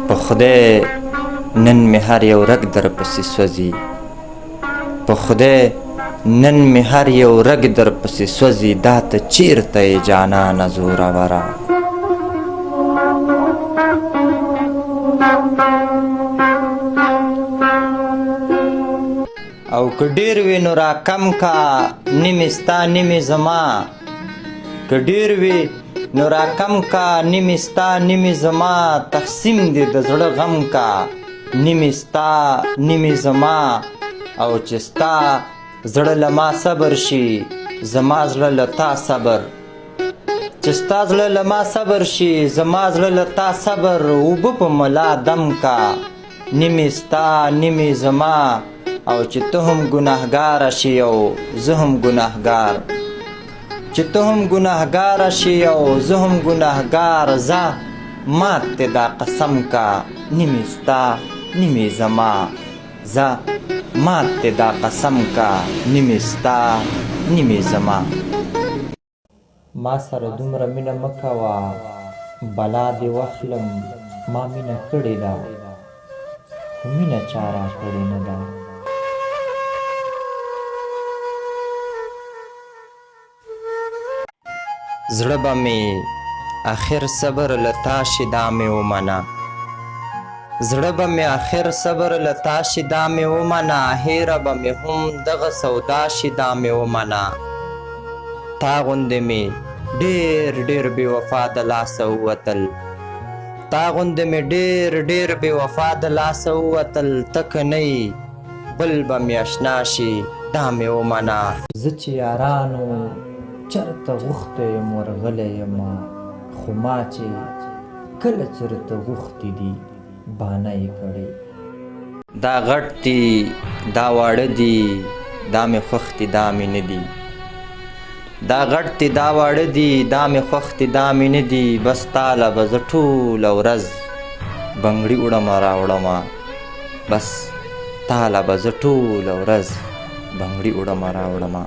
په خدای نن مې هر یو رګ در پسې سوځي، په خدای نن مې هر یو رګ در پسې سوځي، دا ته چیرته یې جانانه زوروره. او که ډېر وي نو را کم کا، نیمې ستا نیمې زما، که ډېر وي نو را کم کا، نیمې ستا نیمې زما، تقسیم دې د زړه غم کا، نیمې ستا نیمې زما. او چې ستا زړه له ما صبر شي، زما زړه له تا صبر، چې ستا زړه له ما صبر شي، زما زړه له تا صبر. اوبه په ملا دم کا، نیمې ستا نیمې زما. او چې ته هم ګناهګاره شي او زه هم ګناهګار، چې ته هم ګناهګاره شي او زه هم ګناهګار، ځه مات دې دا قسم کا، نیمې ستا نیمې زما، ځه مات دې دا قسم کا، نیمې ستا نیمې زما. ما سره دومره مینه مه کوه، بلا دې واخلم، ما مینه کړې ده خو مینه چا راکړې نه ده. زړه به مې آخر صبر له تا شي دا مې ومنه، زړه به مې آخر صبر له تا شي دا مې ومنه، هیره به مې هم دغه سودا شي دا مې ومنه. تا غوندې مې ډېر ډېر بې وفا د لاسه ووتل، تا غوندې مې ډېر ډېر بې وفا د لاسه ووتل، ته که نه یې بل به مې اشنا شي دا مې ومنه. زه چې یارانو چرته غوښتی یم ورغلی یم، خو ما چې کله چرته غوښتي دي بانه یې کړې. دا غټ دي دا واړه دي، دا مې خوښ دي دا مې نه دي، دا غټ دي دا واړه دي، دا مې خوښ دي دا مې نه دي. بس تاله به زه ټوله ورځ بنګړي وړمه راوړمه، بس تاله به زه ټوله ورځ بنګړي وړمه راوړمه.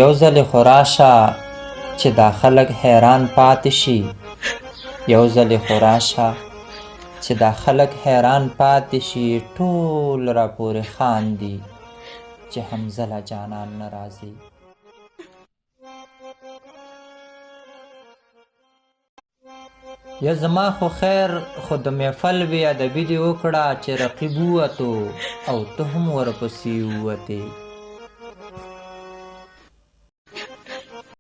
یو ځلې خو راشه چې دا خلک حیران پاتې شي، یو ځلې خو راشه چې دا خلک حیران پاتې شي، ټول راپورې خاندي چې حمزه له جانان نه راځي. یا زما خو خیر خو د محفل بې ادبي دې وکړه چې رقیب ووتو او ته هم ورپسې ووتې.